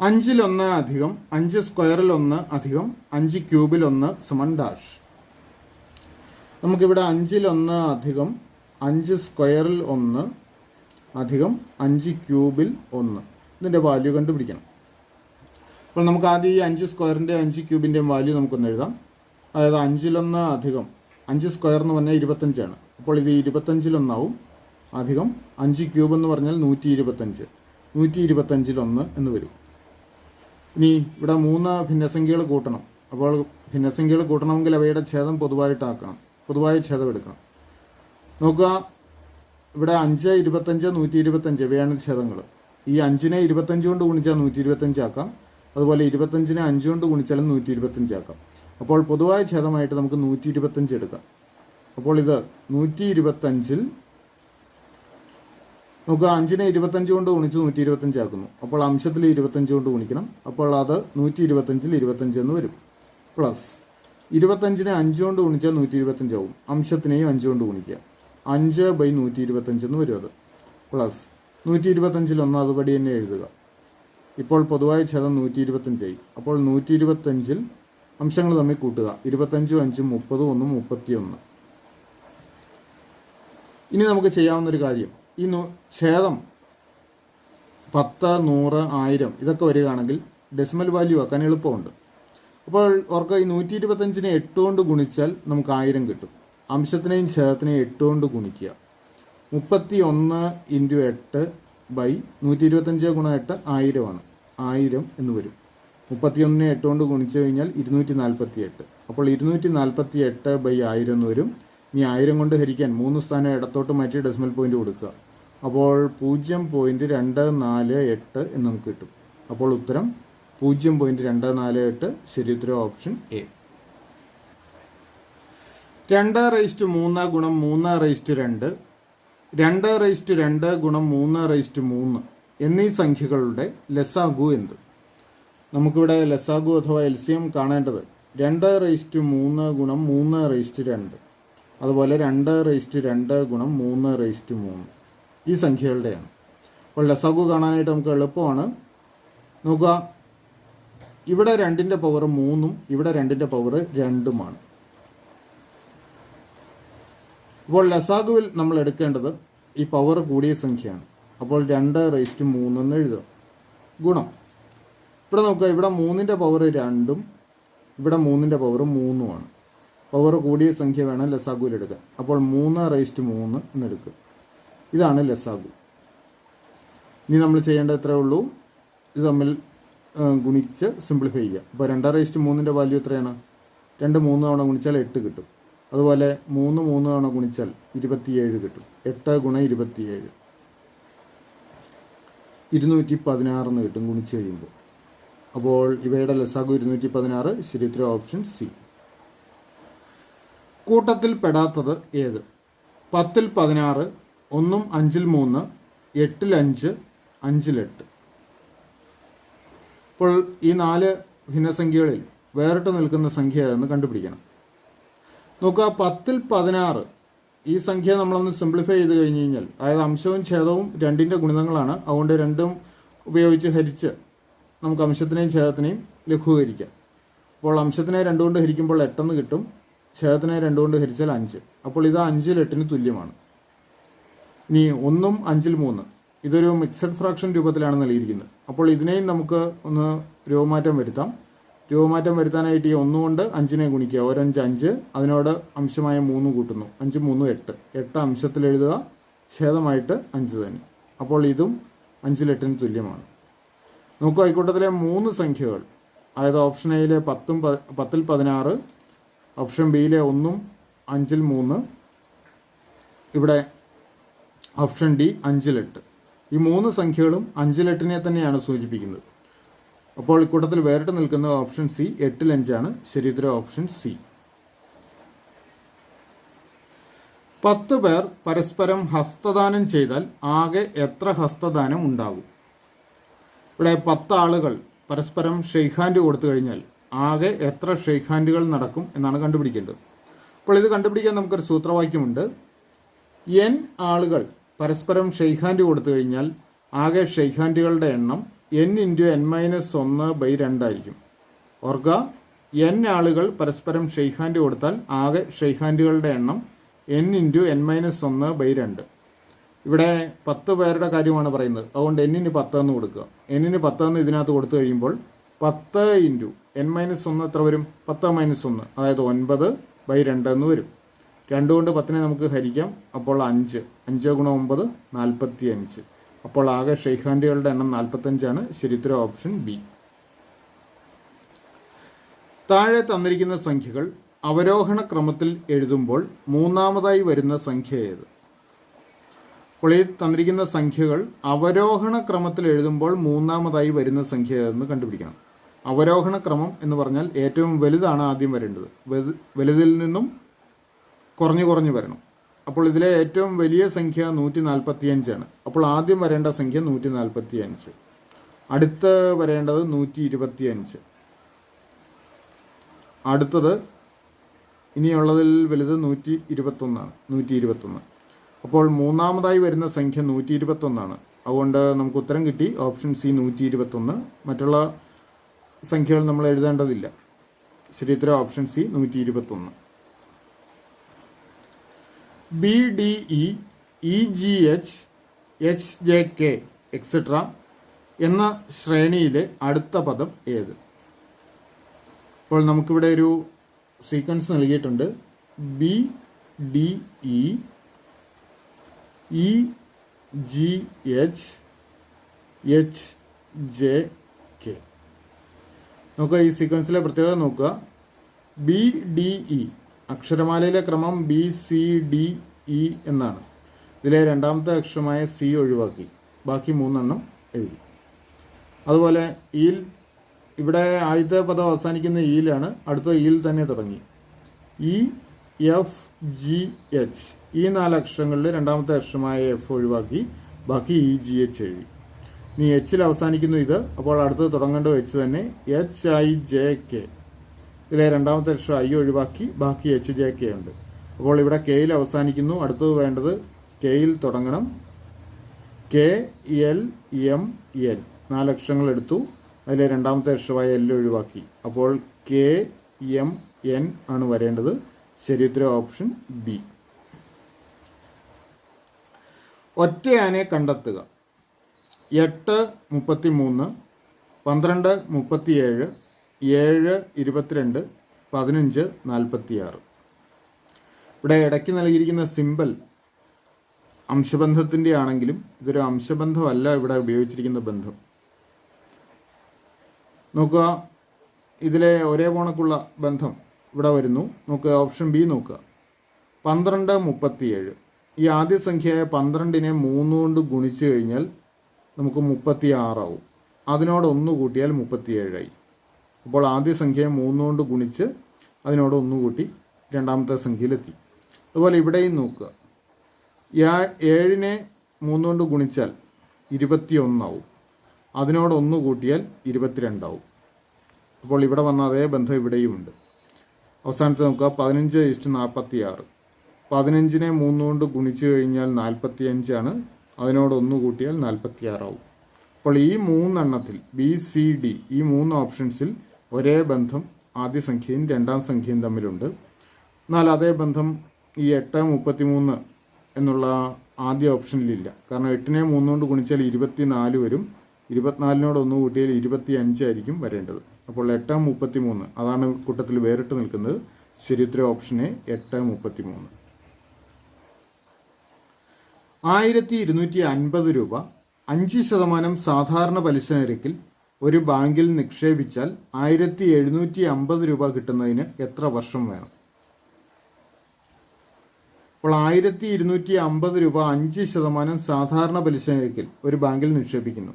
5 അധികം 5 സ്ക്വയറിൽ 1 അധികം 5 ക്യൂബിൽ 1 സമം ഡാഷ്. നമുക്കിവിടെ 5 അധികം 5 സ്ക്വയറിൽ 1 അധികം 5 ക്യൂബിൽ 1 ഇതിൻ്റെ വാല്യൂ കണ്ടുപിടിക്കണം. അപ്പോൾ നമുക്ക് ആദ്യം ഈ 5 സ്ക്വയറിൻ്റെ 5 ക്യൂബിൻ്റെയും വാല്യൂ നമുക്കൊന്ന് എഴുതാം. അതായത് 5 അധികം 5 സ്ക്വയർ എന്ന് പറഞ്ഞാൽ 25 അപ്പോൾ ഇത് 25 അധികം 5 ക്യൂബ് എന്ന് പറഞ്ഞാൽ 125 125 എന്ന് വരും. ഇനി ഇവിടെ 3 ഭിന്നസംഖ്യകൾ കൂട്ടണം. അപ്പോൾ ഭിന്നസംഖ്യകൾ കൂട്ടണമെങ്കിൽ അവയുടെ ഛേദം പൊതുവായിട്ടാക്കണം, പൊതുവായ ഛേദം എടുക്കണം. നോക്കുക, ഇവിടെ 5, 25, 125 ഇവയാണ് ഛേദങ്ങൾ. ഈ 5നെ 25 കൊണ്ട് ഗുണിച്ചാൽ 125 ആക്കാം. അതുപോലെ 25നെ 5 കൊണ്ട് ഗുണിച്ചാലും 125 ആക്കാം. അപ്പോൾ പൊതുവായ ഛേദമായിട്ട് നമുക്ക് 125 എടുക്കാം. അപ്പോൾ ഇത് 125 നമുക്ക് 5നെ 25 കൊണ്ട് ഗുണിച്ച് 125 ആക്കുന്നു. അപ്പോൾ അംശത്തിൽ 25 കൊണ്ട് ഗുണിക്കണം. അപ്പോൾ അത് 125ൽ 25 എന്ന് വരും. പ്ലസ് 25നെ 5 കൊണ്ട് ഗുണിച്ചാൽ 125 ആവും. അംശത്തിനെയും 5 കൊണ്ട് ഗുണിക്കുക. 5/125 എന്ന് വരും. അത് പ്ലസ് 125ൽ 1 അതുപടി തന്നെ എഴുതുക. ഇപ്പോൾ പൊതുവായ ഛേദം 125 ആയി. അപ്പോൾ 125ൽ അംശങ്ങൾ തമ്മിൽ കൂട്ടുക. 25, 5, 30, 1, 31. ഇനി നമുക്ക് ചെയ്യാവുന്നൊരു കാര്യം, ഈ ഛേദം 10, 100, 1000 ഇതൊക്കെ വരികയാണെങ്കിൽ ഡെസിമൽ വാല്യൂ ആക്കാൻ എളുപ്പമുണ്ട്. അപ്പോൾ ഓർക്കുക, ഈ 125നെ 8 കൊണ്ട് ഗുണിച്ചാൽ നമുക്ക് 1000 കിട്ടും. അംശത്തിനെയും ഛേദത്തിനെയും 8 കൊണ്ട് ഗുണിക്കുക. 31 × 8/125 × 8 1000 1000 എന്ന് വരും. 31നെ 8 കൊണ്ട് ഗുണിച്ചു കഴിഞ്ഞാൽ 248. അപ്പോൾ 248/1000 എന്ന് വരും. ഇനി 1000 കൊണ്ട് ഹരിക്കാൻ 3 സ്ഥാനം ഇടത്തോട്ട് മാറ്റി ഡെസിമൽ പോയിന്റ് കൊടുക്കുക. അപ്പോൾ 0.248 എന്ന് നമുക്ക് കിട്ടും. അപ്പോൾ ഉത്തരം 0.248. ശരി ഉത്തരം ഓപ്ഷൻ എ. 2/3 × 3/2 2/2 × 3/3 എന്നീ സംഖ്യകളുടെ ലസാഗു എന്ത്? നമുക്കിവിടെ ലസാഗു അഥവാ എൽസിയം കാണേണ്ടത് 2/3 × 3/2 അതുപോലെ 2/2 × 3/3 ഈ സംഖ്യകളുടെയാണ്. അപ്പോൾ ലസാഗു കാണാനായിട്ട് നമുക്ക് എളുപ്പമാണ്. നോക്കുക, ഇവിടെ 2ൻ്റെ പവർ 3ഉം ഇവിടെ 2ൻ്റെ പവർ 2ഉമാണ്. അപ്പോൾ ലസാഗുവിൽ നമ്മൾ എടുക്കേണ്ടത് ഈ പവർ കൂടിയ സംഖ്യയാണ്. അപ്പോൾ 2/3 എന്ന് എഴുതുക. ഗുണം, ഇവിടെ നോക്കുക, ഇവിടെ 3ൻ്റെ പവർ 2ഉം ഇവിടെ 3ൻ്റെ പവർ 3ഉമാണ്. പവർ കൂടിയ സംഖ്യ വേണം ലസാഗുവിൽ എടുക്കാൻ. അപ്പോൾ 3/3 എന്നെടുക്കുക. ഇതാണ് ലസാഗു. ഇനി നമ്മൾ ചെയ്യേണ്ടത് ഇത്രയേ ഉള്ളൂ, ഇത് തമ്മിൽ ഗുണിച്ച് സിംപ്ലിഫൈ ചെയ്യുക. അപ്പോൾ 2/3ൻ്റെ വാല്യൂ എത്രയാണ്? 2 3 തവണ ഗുണിച്ചാൽ 8 കിട്ടും. അതുപോലെ 3 3 തവണ ഗുണിച്ചാൽ 27 കിട്ടും. 8 × 27 216 എന്ന് കിട്ടും ഗുണിച്ച് കഴിയുമ്പോൾ. അപ്പോൾ ഇവയുടെ ലസാഗു 216. ശരി ഉത്തരം ഓപ്ഷൻ സി. കൂട്ടത്തിൽ പെടാത്തത് ഏത്? 10ൽ 16, 1ഉം 5ൽ 3, 8ൽ 5, 5ൽ 8. ഇപ്പോൾ ഈ 4 ഭിന്നസംഖ്യകളിൽ വേറിട്ട് നിൽക്കുന്ന സംഖ്യ ഏതെന്ന് കണ്ടുപിടിക്കണം. നോക്കുക, 10ൽ 16 ഈ സംഖ്യ നമ്മളൊന്ന് സിംപ്ലിഫൈ ചെയ്ത് കഴിഞ്ഞ് കഴിഞ്ഞാൽ, അതായത് അംശവും ഛേദവും 2ൻ്റെ ഗുണിതങ്ങളാണ്. അതുകൊണ്ട് 2ഉം ഉപയോഗിച്ച് ഹരിച്ച് നമുക്ക് അംശത്തിനെയും ഛേദത്തിനെയും ലഘൂകരിക്കാം. അപ്പോൾ അംശത്തിനെ 2 കൊണ്ട് ഹരിക്കുമ്പോൾ 8 എന്ന് കിട്ടും. ഛേദത്തിനെ 2 കൊണ്ട് ഹരിച്ചാൽ 5. അപ്പോൾ ഇത് 5ൽ 8 തുല്യമാണ്. ഇനി 1ഉം 5ൽ 3 ഇതൊരു മിക്സഡ് ഫ്രാക്ഷൻ രൂപത്തിലാണ് നൽകിയിരിക്കുന്നത്. അപ്പോൾ ഇതിനെയും നമുക്ക് ഒന്ന് രൂപമാറ്റം വരുത്താം. രൂപമാറ്റം വരുത്താനായിട്ട് ഈ 1 കൊണ്ട് 5നെ ഗുണിക്കുക. 1 5 5, അതിനോട് അംശമായ 3 കൂട്ടുന്നു. 5 3 8 8 അംശത്തിൽ എഴുതുക, ഛേദമായിട്ട് 5 തന്നെ. അപ്പോൾ ഇതും 5ൽ 8 തുല്യമാണ്. നോക്കുക, ഇക്കൂട്ടത്തിലെ 3 സംഖ്യകൾ, അതായത് ഓപ്ഷൻ എയിലെ 10ൽ 16, ഓപ്ഷൻ ബിയിലെ 1ഉം 5ൽ 3, ഇവിടെ ഓപ്ഷൻ ഡി 5ൽ 8. ഈ 3 സംഖ്യകളും 5ൽ 8നെ തന്നെയാണ് സൂചിപ്പിക്കുന്നത്. അപ്പോൾ ഇക്കൂട്ടത്തിൽ വേറിട്ട് നിൽക്കുന്ന ഓപ്ഷൻ സി 8ൽ 5 ആണ്. ശരി ഉത്തരം ഓപ്ഷൻ സി. 10 പേർ പരസ്പരം ഹസ്തദാനം ചെയ്താൽ ആകെ എത്ര ഹസ്തദാനം ഉണ്ടാകും? ഇവിടെ 10 ആളുകൾ പരസ്പരം ഷെയ്ക്ക് ഹാൻഡ് കൊടുത്തു കഴിഞ്ഞാൽ ആകെ എത്ര ഷെയ്ക്ക് ഹാൻഡുകൾ നടക്കും എന്നാണ് കണ്ടുപിടിക്കേണ്ടത്. അപ്പോൾ ഇത് കണ്ടുപിടിക്കാൻ നമുക്കൊരു സൂത്രവാക്യമുണ്ട്. n ആളുകൾ പരസ്പരം ഷെയ്ക്ക് ഹാൻഡ് കൊടുത്തു കഴിഞ്ഞാൽ ആകെ ഷെയ്ക്ക് ഹാൻഡുകളുടെ എണ്ണം n×n-1/2 ആയിരിക്കും. ഓർക്കുക, n ആളുകൾ പരസ്പരം ഷെയ്ക്ക് ഹാൻഡ് കൊടുത്താൽ ആകെ ഷെയ്ക്ക് ഹാൻഡുകളുടെ എണ്ണം n×n-1/2. ഇവിടെ 10 പേരുടെ കാര്യമാണ് പറയുന്നത്. അതുകൊണ്ട് n-ന് 10 എന്ന് കൊടുക്കുക. n-ന് 10 എന്ന് ഇതിനകത്ത് കൊടുത്തു കഴിയുമ്പോൾ 10×n-1 എത്ര വരും? 10-1, അതായത് 9/2 എന്ന് വരും. 2 കൊണ്ട് 10നെ നമുക്ക് ഹരിക്കാം. അപ്പോൾ 5 × 9 45. അപ്പോൾ ആകെ ഷെയ്ക്ക് ഹാൻഡുകളുടെ എണ്ണം 45 ആണ്. ശരിയുത്തരം ഓപ്ഷൻ ബി. താഴെ തന്നിരിക്കുന്ന സംഖ്യകൾ അവരോഹണ ക്രമത്തിൽ എഴുതുമ്പോൾ മൂന്നാമതായി വരുന്ന സംഖ്യ ഏത്? അപ്പോൾ ഈ തന്നിരിക്കുന്ന സംഖ്യകൾ അവരോഹണ ക്രമത്തിൽ എഴുതുമ്പോൾ മൂന്നാമതായി വരുന്ന സംഖ്യ ഏതെന്ന് കണ്ടുപിടിക്കണം. അവരോഹണ ക്രമം എന്ന് പറഞ്ഞാൽ ഏറ്റവും വലുതാണ് ആദ്യം വരേണ്ടത്. വലുതിൽ നിന്നും കുറഞ്ഞു കുറഞ്ഞു വരണം. അപ്പോൾ ഇതിലെ ഏറ്റവും വലിയ സംഖ്യ 145 ആണ്. അപ്പോൾ ആദ്യം വരേണ്ട സംഖ്യ 145. അടുത്ത് വരേണ്ടത് 125. അടുത്തത് ഇനിയുള്ളതിൽ വലുത് 121 ആണ്. 121. അപ്പോൾ മൂന്നാമതായി വരുന്ന സംഖ്യ 121 ആണ്. അതുകൊണ്ട് നമുക്ക് ഉത്തരം കിട്ടി. Option C 121. മറ്റുള്ള സംഖ്യകൾ നമ്മൾ എഴുതേണ്ടതില്ല. ശരിയുത്തരം option C 121. BDE, EGH, HJK etcetera എന്ന ശ്രേണിയിലെ അടുത്ത പദം ഏത്? അപ്പോൾ നമുക്കിവിടെ ഒരു സീക്വൻസ് നൽകിയിട്ടുണ്ട്. BDE, EGH, HJK. നോക്കുക, ഈ സീക്വൻസിലെ പ്രത്യേകത നോക്കുക. BDE അക്ഷരമാലയിലെ ക്രമം BCDE എന്നാണ്. ഇതിലെ രണ്ടാമത്തെ അക്ഷരമായ സി ഒഴിവാക്കി, ബാക്കി 3 എഴുതി. അതുപോലെ ഈൽ, ഇവിടെ ആദ്യത്തെ പദം അവസാനിക്കുന്ന ഈലാണ്, അടുത്ത ഈൽ തന്നെ തുടങ്ങി. EFGH, ഈ 4 അക്ഷരങ്ങളിൽ രണ്ടാമത്തെ അക്ഷരമായ എഫ് ഒഴിവാക്കി, ബാക്കി EGH എഴുതി. ഇനി എച്ചിൽ അവസാനിക്കുന്നു ഇത്, അപ്പോൾ അടുത്തത് തുടങ്ങേണ്ടത് എച്ച് തന്നെ. HIJK, ഇതിലെ രണ്ടാമത്തെ അക്ഷരം ഐ ഒഴിവാക്കി, ബാക്കി HJK ഉണ്ട്. അപ്പോൾ ഇവിടെ കെയിൽ അവസാനിക്കുന്നു. അടുത്തത് വേണ്ടത് കെയിൽ തുടങ്ങണം. KLMN 4 അക്ഷരങ്ങൾ എടുത്തു, അതിലെ രണ്ടാമത്തെ അക്ഷരമായ എൽ ഒഴിവാക്കി. അപ്പോൾ KMN ആണ് വരേണ്ടത്. ശരിയുത്തരം ഓപ്ഷൻ ബി. ഒറ്റയാനെ കണ്ടെത്തുക. 8:33, 12:37, 7:22, 15:46. ഇവിടെ ഇടയ്ക്ക് നൽകിയിരിക്കുന്ന സിമ്പൽ അംശബന്ധത്തിൻ്റെ ആണെങ്കിലും ഇതൊരു അംശബന്ധമല്ല. ഇവിടെ ഉപയോഗിച്ചിരിക്കുന്ന ബന്ധം നോക്കുക. ഇതിലെ ഒരേ പോണക്കുള്ള ബന്ധം ഇവിടെ വരുന്നു. നോക്കുക, ഓപ്ഷൻ ബി നോക്കുക. 12:37. ഈ ആദ്യ സംഖ്യയായ 12നെ 3 കൊണ്ട് ഗുണിച്ചു കഴിഞ്ഞാൽ നമുക്ക് 36 ആവും. അതിനോട് 1 കൂട്ടിയാൽ 37 ആയി. അപ്പോൾ ആദ്യ സംഖ്യയെ 3 കൊണ്ട് ഗുണിച്ച് അതിനോട് 1 കൂട്ടി രണ്ടാമത്തെ സംഖ്യയിലെത്തി. അതുപോലെ ഇവിടെയും നോക്കുക. 7നെ 3 കൊണ്ട് ഗുണിച്ചാൽ 21 ആവും. അതിനോട് 1 കൂട്ടിയാൽ 22 ആവും. അപ്പോൾ ഇവിടെ വന്ന അതേ ബന്ധം ഇവിടെയും ഉണ്ട്. അവസാനത്തെ നോക്കുക. 15:46. 15നെ 3 കൊണ്ട് ഗുണിച്ചു കഴിഞ്ഞാൽ 45 ആണ്. അതിനോട് 1 കൂട്ടിയാൽ 46 ആവും. അപ്പോൾ ഈ 3 എണ്ണത്തിൽ BCD, ഈ 3 ഓപ്ഷൻസിൽ ഒരേ ബന്ധം ആദ്യ സംഖ്യയും രണ്ടാം സംഖ്യയും തമ്മിലുണ്ട്. എന്നാൽ അതേ ബന്ധം ഈ 8:33 എന്നുള്ള ആദ്യ ഓപ്ഷനിലില്ല. കാരണം 8നെ 3 കൊണ്ട് ഗുണിച്ചാൽ 24 വരും. 24നോട് 1 കൂട്ടിയാൽ 25 ആയിരിക്കും വരേണ്ടത്. അപ്പോൾ 8:33 അതാണ് കൂട്ടത്തിൽ വേറിട്ട് നിൽക്കുന്നത്. ശരിയുത്തരം ഓപ്ഷനെ 8:33. 1250 രൂപ 5% സാധാരണ പലിശ നിരക്കിൽ ഒരു ബാങ്കിൽ നിക്ഷേപിച്ചാൽ 1750 രൂപ കിട്ടുന്നതിന് എത്ര വർഷം വേണം? അപ്പോൾ 1250 രൂപ 5% സാധാരണ പലിശ നിരക്കിൽ ഒരു ബാങ്കിൽ നിക്ഷേപിക്കുന്നു.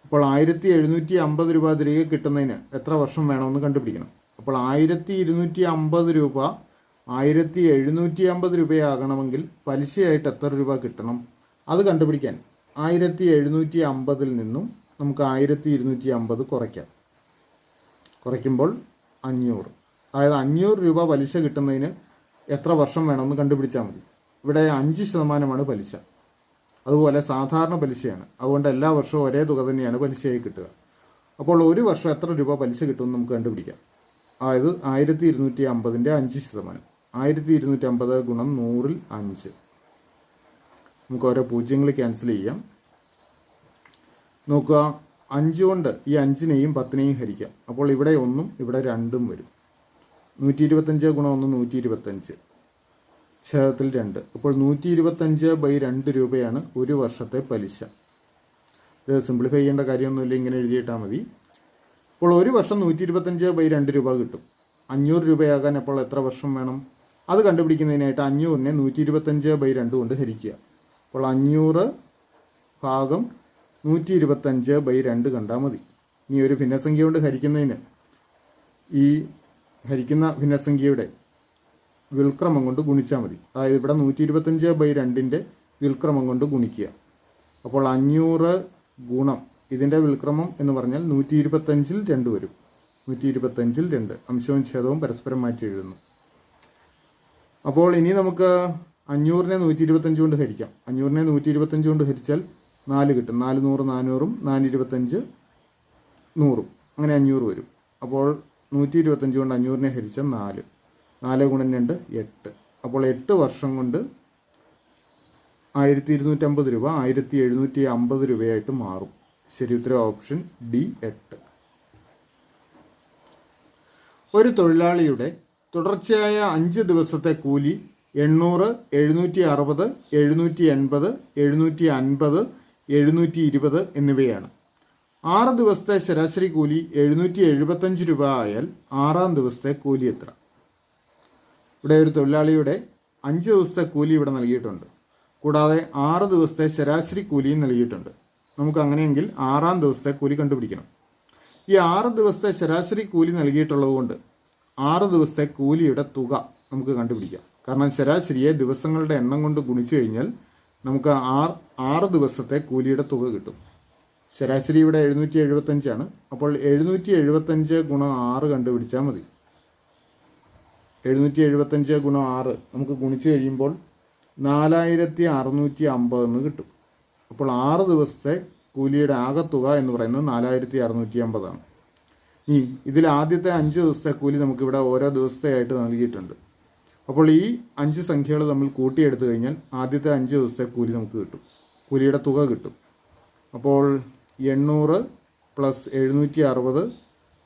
അപ്പോൾ 1750 രൂപ തിരികെ കിട്ടുന്നതിന് എത്ര വർഷം വേണമെന്ന് കണ്ടുപിടിക്കണം. അപ്പോൾ 1250 രൂപ 1750 രൂപയാകണമെങ്കിൽ പലിശയായിട്ട് എത്ര രൂപ കിട്ടണം അത് കണ്ടുപിടിക്കാൻ 1750 നിന്നും നമുക്ക് 1250 കുറയ്ക്കാം. കുറയ്ക്കുമ്പോൾ 500. അതായത് 500 രൂപ പലിശ കിട്ടുന്നതിന് എത്ര വർഷം വേണമെന്ന് കണ്ടുപിടിച്ചാൽ മതി. ഇവിടെ 5% പലിശ. അതുപോലെ സാധാരണ പലിശയാണ്. അതുകൊണ്ട് എല്ലാ വർഷവും ഒരേ തുക തന്നെയാണ് പലിശയായി കിട്ടുക. അപ്പോൾ ഒരു വർഷം എത്ര രൂപ പലിശ കിട്ടുമെന്ന് നമുക്ക് കണ്ടുപിടിക്കാം. അതായത് 1250-ൻ്റെ 5%. 1250 ഗുണം 100-ൽ 5. നമുക്ക് ഓരോ പൂജ്യങ്ങൾ ക്യാൻസൽ ചെയ്യാം. നോക്കുക, 5 കൊണ്ട് ഈ 5-നെയും 10-നെയും ഹരിക്കാം. അപ്പോൾ ഇവിടെ 1-ഉം ഇവിടെ 2-ഉം വരും. 125 ഗുണം 1 125, ഛേദത്തിൽ 2. അപ്പോൾ 125/2 രൂപയാണ് ഒരു വർഷത്തെ പലിശ. ഇത് സിംപ്ലിഫൈ ചെയ്യേണ്ട കാര്യമൊന്നുമില്ല, ഇങ്ങനെ എഴുതിയിട്ടാൽ മതി. അപ്പോൾ ഒരു വർഷം 125/2 രൂപ കിട്ടും. 500 രൂപയാകാൻ അപ്പോൾ എത്ര വർഷം വേണം? അത് കണ്ടുപിടിക്കുന്നതിനായിട്ട് 500-നെ 125/2 കൊണ്ട് ഹരിക്കുക. അപ്പോൾ 500 ഭാഗം 125/2 കണ്ടാൽ മതി. ഇനി ഒരു ഭിന്നസംഖ്യ കൊണ്ട് ഹരിക്കുന്നതിന് ഈ ഹരിക്കുന്ന ഭിന്നസംഖ്യയുടെ വിൽക്രമം കൊണ്ട് ഗുണിച്ചാൽ മതി. അതായത് ഇവിടെ 125/2-ൻ്റെ വിൽക്രമം കൊണ്ട് ഗുണിക്കുക. അപ്പോൾ 500 ഗുണം ഇതിൻ്റെ വിൽക്രമം എന്ന് പറഞ്ഞാൽ 125-ൽ 2 വരും. 125-ൽ 2 അംശവും ഛേദവും പരസ്പരം മാറ്റി എഴുതുന്നു. അപ്പോൾ ഇനി നമുക്ക് 500-നെ 125 കൊണ്ട് ഹരിക്കാം. 500-നെ 125 കൊണ്ട് ഹരിച്ചാൽ 4 കിട്ടും. 4 100 400-ഉം 425 100-ഉം അങ്ങനെ 500 വരും. അപ്പോൾ 125 കൊണ്ട് 500-നെ ഹരിച്ചാൽ 4. 4 ഗുണം 2 8. അപ്പോൾ 8 വർഷം കൊണ്ട് 1250 രൂപ 1750 രൂപയായിട്ട് മാറും. ശരി ഉത്തരം ഓപ്ഷൻ ഡി 8. ഒരു തൊഴിലാളിയുടെ തുടർച്ചയായ 5 ദിവസത്തെ കൂലി 800, 760, 780, 750, 720 എന്നിവയാണ്. 6 ദിവസത്തെ ശരാശരി കൂലി 775 രൂപ ആയാൽ 6-ാം ദിവസത്തെ കൂലി എത്ര? ഇവിടെ ഒരു തൊഴിലാളിയുടെ 5 ദിവസത്തെ കൂലി ഇവിടെ നൽകിയിട്ടുണ്ട്. കൂടാതെ 6 ദിവസത്തെ ശരാശരി കൂലിയും നൽകിയിട്ടുണ്ട്. നമുക്ക് അങ്ങനെയെങ്കിൽ 6-ാം ദിവസത്തെ കൂലി കണ്ടുപിടിക്കണം. ഈ 6 ദിവസത്തെ ശരാശരി കൂലി നൽകിയിട്ടുള്ളത് കൊണ്ട് 6 ദിവസത്തെ കൂലിയുടെ തുക നമുക്ക് കണ്ടുപിടിക്കാം. കാരണം ശരാശരിയെ ദിവസങ്ങളുടെ എണ്ണം കൊണ്ട് ഗുണിച്ചു കഴിഞ്ഞാൽ നമുക്ക് 6 ദിവസത്തെ കൂലിയുടെ തുക കിട്ടും. ശരാശരി ഇവിടെ 775 അപ്പോൾ 775 ഗുണം 6 കണ്ടുപിടിച്ചാൽ മതി. 775 ഗുണം 6 നമുക്ക് ഗുണിച്ചു കഴിയുമ്പോൾ 4650 എന്ന് കിട്ടും. അപ്പോൾ 6 ദിവസത്തെ കൂലിയുടെ ആകെത്തുക എന്ന് പറയുന്നത് 4650. ഇനി ഇതിൽ ആദ്യത്തെ 5 ദിവസത്തെ കൂലി നമുക്കിവിടെ ഓരോ ദിവസത്തെയായിട്ട് നൽകിയിട്ടുണ്ട്. അപ്പോൾ ഈ 5 സംഖ്യകൾ തമ്മിൽ കൂട്ടിയെടുത്തു കഴിഞ്ഞാൽ ആദ്യത്തെ 5 ദിവസത്തെ കൂലി നമുക്ക് കിട്ടും, കൂലിയുടെ തുക കിട്ടും. അപ്പോൾ 800 പ്ലസ് 760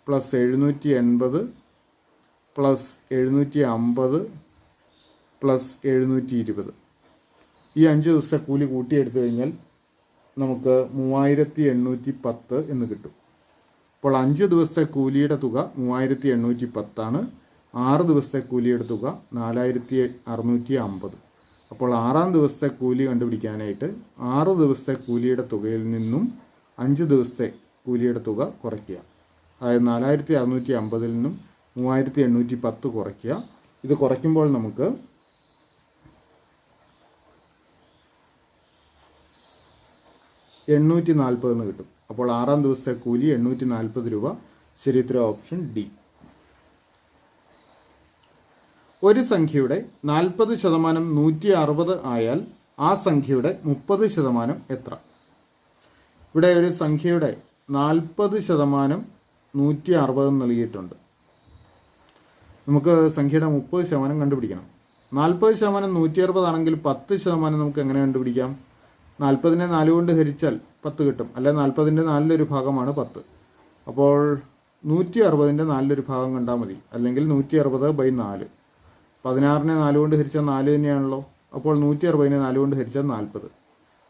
പ്ലസ് 780 പ്ലസ് 750 പ്ലസ് 720 ഈ 5 ദിവസത്തെ കൂലി കൂട്ടിയെടുത്തു കഴിഞ്ഞാൽ നമുക്ക് 3810 എന്ന് കിട്ടും. അപ്പോൾ 5 ദിവസത്തെ കൂലിയുടെ തുക 3810. 6 ദിവസത്തെ കൂലിയുടെ തുക 4650. അപ്പോൾ 6-ാം ദിവസത്തെ കൂലി കണ്ടുപിടിക്കാനായിട്ട് 6 ദിവസത്തെ കൂലിയുടെ തുകയിൽ നിന്നും 5 ദിവസത്തെ കൂലിയുടെ തുക കുറയ്ക്കുക. അതായത് 4650-ൽ നിന്നും 3810 കുറയ്ക്കുക. ഇത് കുറയ്ക്കുമ്പോൾ നമുക്ക് 840 എന്ന് കിട്ടും. അപ്പോൾ 6-ാം ദിവസത്തെ കൂലി 840 രൂപ. ശരി ഉത്തരം ഓപ്ഷൻ ഡി. ഒരു സംഖ്യയുടെ 40% 160 ആയാൽ ആ സംഖ്യയുടെ 30% എത്ര? ഇവിടെ ഒരു സംഖ്യയുടെ 40% 160 നൽകിയിട്ടുണ്ട്. നമുക്ക് സംഖ്യയുടെ 30% കണ്ടുപിടിക്കണം. 40% 160 ആണെങ്കിൽ 10% നമുക്ക് എങ്ങനെ കണ്ടുപിടിക്കാം? 40-നെ 4 കൊണ്ട് ഹരിച്ചാൽ 10 കിട്ടും. അല്ലെ 40-ൻ്റെ 4-ലൊരു ഭാഗമാണ് 10. അപ്പോൾ 160-ൻ്റെ 4-ലൊരു ഭാഗം കണ്ടാൽ മതി. അല്ലെങ്കിൽ 160/4. 16-നെ 4 കൊണ്ട് ഹരിച്ചാൽ 4 തന്നെയാണല്ലോ. അപ്പോൾ 160-നെ 4 കൊണ്ട് ഹരിച്ചാൽ 40.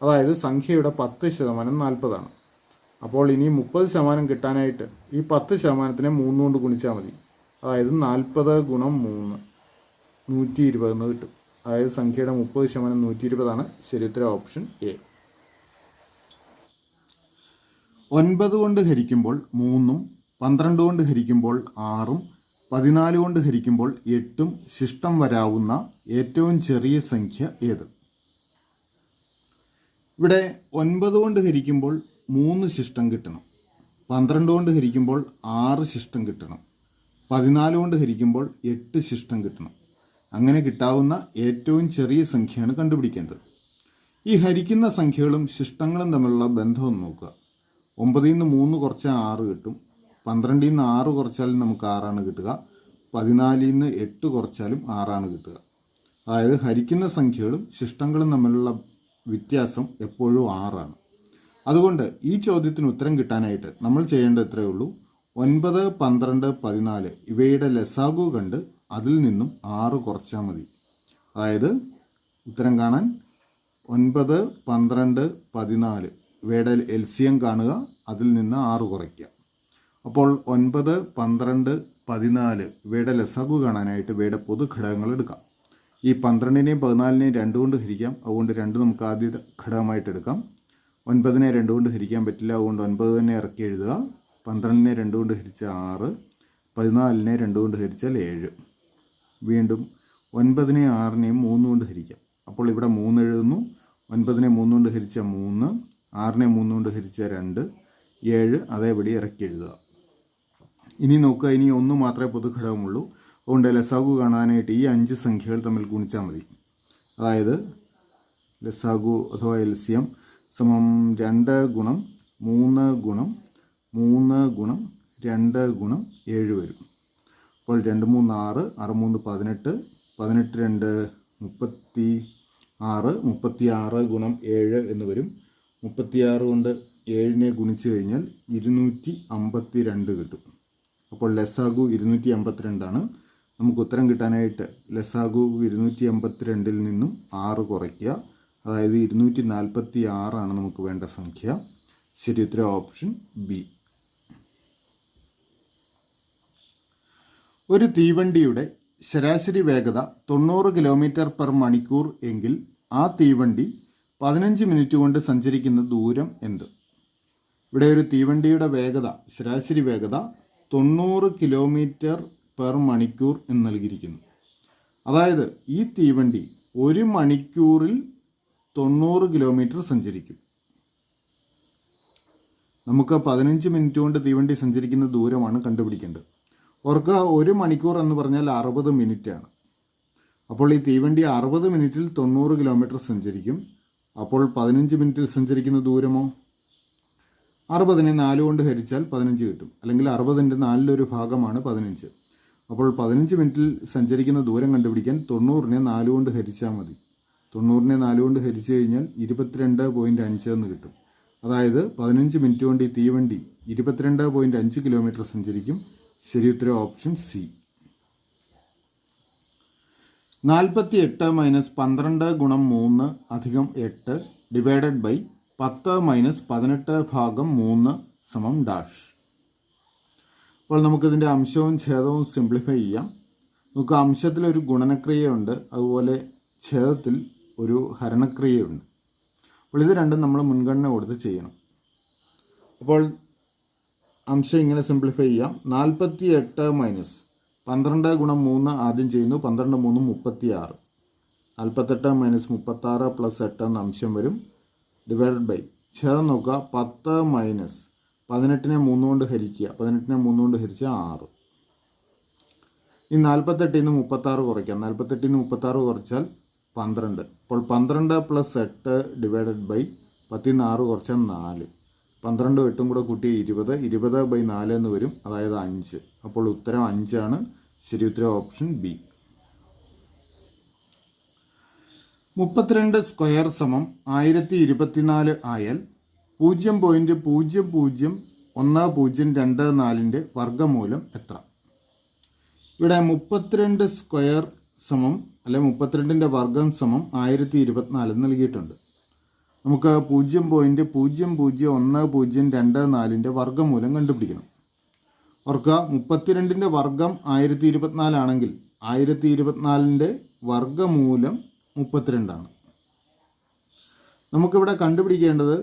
അതായത് സംഖ്യയുടെ 10% 40. അപ്പോൾ ഇനി 30% കിട്ടാനായിട്ട് ഈ 10%-നെ 3 കൊണ്ട് ഗുണിച്ചാൽ മതി. അതായത് 40 ഗുണം 3 120 എന്ന് കിട്ടും. അതായത് സംഖ്യയുടെ 30% 120. ശരി ഉത്തരം ഓപ്ഷൻ എ. 9 കൊണ്ട് ഹരിക്കുമ്പോൾ 3-ഉം 12 കൊണ്ട് ഹരിക്കുമ്പോൾ 6-ഉം 14 കൊണ്ട് ഹരിക്കുമ്പോൾ 8-ഉം ശിഷ്ടം വരാവുന്ന ഏറ്റവും ചെറിയ സംഖ്യ ഏത്? ഇവിടെ 9 കൊണ്ട് ഹരിക്കുമ്പോൾ 3 ശിഷ്ടം കിട്ടണം. 12 കൊണ്ട് ഹരിക്കുമ്പോൾ 6 ശിഷ്ടം കിട്ടണം. 14 കൊണ്ട് ഹരിക്കുമ്പോൾ 8 ശിഷ്ടം കിട്ടണം. അങ്ങനെ കിട്ടാവുന്ന ഏറ്റവും ചെറിയ സംഖ്യയാണ് കണ്ടുപിടിക്കേണ്ടത്. ഈ ഹരിക്കുന്ന സംഖ്യകളും ശിഷ്ടങ്ങളും തമ്മിലുള്ള ബന്ധം ഒന്ന് നോക്കുക. 9ൽ നിന്ന് 3 കുറച്ചാൽ 6 കിട്ടും. 12ൽ നിന്ന് 6 കുറച്ചാലും നമുക്ക് 6 കിട്ടുക. 14ൽ നിന്ന് 8 കുറച്ചാലും 6 കിട്ടുക. അതായത് ഹരിക്കുന്ന സംഖ്യകളും ശിഷ്ടങ്ങളും തമ്മിലുള്ള വ്യത്യാസം എപ്പോഴും 6. അതുകൊണ്ട് ഈ ചോദ്യത്തിന് ഉത്തരം കിട്ടാനായിട്ട് നമ്മൾ ചെയ്യേണ്ടത് ഇത്രയേ ഉള്ളൂ. 9, 12, 14 ഇവയുടെ ലസാഗു കണ്ട് അതിൽ നിന്നും 6 കുറച്ചാൽ മതി. അതായത് ഉത്തരം കാണാൻ 9, 12, 14 ഇവയുടെ LCM കാണുക, അതിൽ നിന്ന് 6 കുറയ്ക്കുക. അപ്പോൾ 9, 12, 14 ഇവയുടെ ലസാഗു കാണാനായിട്ട് ഇവയുടെ പൊതുഘടകങ്ങൾ എടുക്കാം. ഈ 12നെയും 14നെയും 2 കൊണ്ട് ഹരിക്കാം. അതുകൊണ്ട് 2 നമുക്ക് ആദ്യ ഘടകമായിട്ട് എടുക്കാം. 9നെ 2 കൊണ്ട് ഹരിക്കാൻ പറ്റില്ല, അതുകൊണ്ട് 9 തന്നെ ഇറക്കി എഴുതുക. 12നെ 2 കൊണ്ട് ഹരിച്ചാൽ 6, 14നെ 2 കൊണ്ട് ഹരിച്ചാൽ 7. വീണ്ടും 9നെയും 6നെയും 3 കൊണ്ട് ഹരിക്കാം. അപ്പോൾ ഇവിടെ 3 എഴുതുന്നു. 9നെ 3 കൊണ്ട് ഹരിച്ചാൽ 3, 6നെ 3 കൊണ്ട് ഹരിച്ചാൽ 2, 7 അതേപടി ഇറക്കി എഴുതുക. ഇനി നോക്കുക, ഇനി 1 മാത്രമേ പൊതുഘടകമുള്ളൂ. അതുകൊണ്ട് ലസാഗു കാണാനായിട്ട് ഈ 5 സംഖ്യകൾ തമ്മിൽ ഗുണിച്ചാൽ മതി. അതായത് ലസാഗു അഥവാ LCM സമം 2 ഗുണം 3 ഗുണം 3 ഗുണം 2 ഗുണം 7 വരും. അപ്പോൾ 2, 3, 6, 6, 3, 18, 18, 2, 36, 36 ഗുണം 7 എന്ന് വരും. 36 കൊണ്ട് 7നെ ഗുണിച്ച് കഴിഞ്ഞാൽ 252 കിട്ടും. അപ്പോൾ ലസാഗു 252 നമുക്ക് ഉത്തരം കിട്ടാനായിട്ട് ലസാഗു 252ൽ നിന്നും 6 കുറയ്ക്കുക. അതായത് 246 നമുക്ക് വേണ്ട സംഖ്യ. ശരി ഉത്തരം ഓപ്ഷൻ ബി. ഒരു തീവണ്ടിയുടെ ശരാശരി വേഗത 90 km/മണിക്കൂർ എങ്കിൽ ആ തീവണ്ടി 15 മിനിറ്റ് കൊണ്ട് സഞ്ചരിക്കുന്ന ദൂരം എന്ത്? ഇവിടെ ഒരു തീവണ്ടിയുടെ വേഗത, ശരാശരി വേഗത 90 km/മണിക്കൂർ എന്ന് നൽകിയിരിക്കുന്നു. അതായത് ഈ തീവണ്ടി 1 മണിക്കൂറിൽ 90 കിലോമീറ്റർ സഞ്ചരിക്കും. നമുക്ക് 15 മിനിറ്റ് കൊണ്ട് തീവണ്ടി സഞ്ചരിക്കുന്ന ദൂരമാണ് കണ്ടുപിടിക്കേണ്ടത്. ഓർക്കുക, 1 മണിക്കൂർ എന്ന് പറഞ്ഞാൽ 60 മിനിറ്റാണ്. അപ്പോൾ ഈ തീവണ്ടി 60 മിനിറ്റിൽ 90 കിലോമീറ്റർ സഞ്ചരിക്കും. അപ്പോൾ 15 മിനിറ്റിൽ സഞ്ചരിക്കുന്ന ദൂരമോ? 60നെ 4 കൊണ്ട് ഹരിച്ചാൽ 15 കിട്ടും. അല്ലെങ്കിൽ 60ൻ്റെ 4 ഭാഗമാണ് 15. അപ്പോൾ 15 മിനിറ്റിൽ സഞ്ചരിക്കുന്ന ദൂരം കണ്ടുപിടിക്കാൻ 90നെ 4 കൊണ്ട് ഹരിച്ചാൽ മതി. 90നെ 4 കൊണ്ട് ഹരിച്ചു കഴിഞ്ഞാൽ 22.5 എന്ന് കിട്ടും. അതായത് 15 മിനിറ്റ് കൊണ്ട് ഈ തീവണ്ടി 22.5 കിലോമീറ്റർ സഞ്ചരിക്കും. ശരി ഉത്തരം ഓപ്ഷൻ സി. 48 മൈനസ് 12 ഗുണം 3 അധികം 8 ഡിവൈഡഡ് ബൈ 10 മൈനസ് 18 ഭാഗം 3 സമം ഡാഷ്. അപ്പോൾ നമുക്കിതിൻ്റെ അംശവും ഛേദവും സിംപ്ലിഫൈ ചെയ്യാം. നമുക്ക് അംശത്തിലൊരു ഗുണനക്രിയയുണ്ട്, അതുപോലെ ഛേദത്തിൽ ഒരു ഹരണക്രിയയുണ്ട്. അപ്പോൾ ഇത് രണ്ടും നമ്മൾ മുൻഗണന കൊടുത്ത് ചെയ്യണം. അപ്പോൾ അംശം ഇങ്ങനെ സിംപ്ലിഫൈ ചെയ്യാം. 48 മൈനസ് 12 ഗുണം 3 ആദ്യം ചെയ്യുന്നു. 12, 3, 36. 48 മൈനസ് 36 പ്ലസ് 8 എന്ന അംശം വരും. ഡിവൈഡഡ് ബൈ ഛേദം നോക്കുക. 10 മൈനസ് 18നെ 3 കൊണ്ട് ഹരിക്കുക. 18നെ 3 കൊണ്ട് ഹരിച്ചാൽ 6. ഈ 48ൽ നിന്ന് 36 കുറയ്ക്കാം. 48ൽ നിന്ന് 36 കുറച്ചാൽ 12. അപ്പോൾ 12 പ്ലസ് 8 ഡിവൈഡഡ് ബൈ 10ൽ നിന്ന് 6 കുറച്ചാൽ 4. 12, 8 കൂടെ കൂട്ടി 20. 20 ബൈ 4 എന്ന് വരും. അതായത് 5. അപ്പോൾ ഉത്തരം 5 ആണ്. ശരി ഉത്തരം ഓപ്ഷൻ ബി. 32 സ്ക്വയർ സമം 1024 ആയാൽ 0.001024ൻ്റെ വർഗ്ഗമൂലം എത്ര? ഇവിടെ 32 സ്ക്വയർ സമം അല്ലെ 32ൻ്റെ വർഗ്ഗം സമം 1024 നൽകിയിട്ടുണ്ട്. നമുക്ക് 0.001024ൻ്റെ വർഗ്ഗമൂലം കണ്ടുപിടിക്കണം. ഓർക്കുക, 32ൻ്റെ വർഗ്ഗം 1024 ആണെങ്കിൽ 1024ൻ്റെ വർഗ്ഗമൂലം 32 ആണ്. നമുക്കിവിടെ കണ്ടുപിടിക്കേണ്ടത്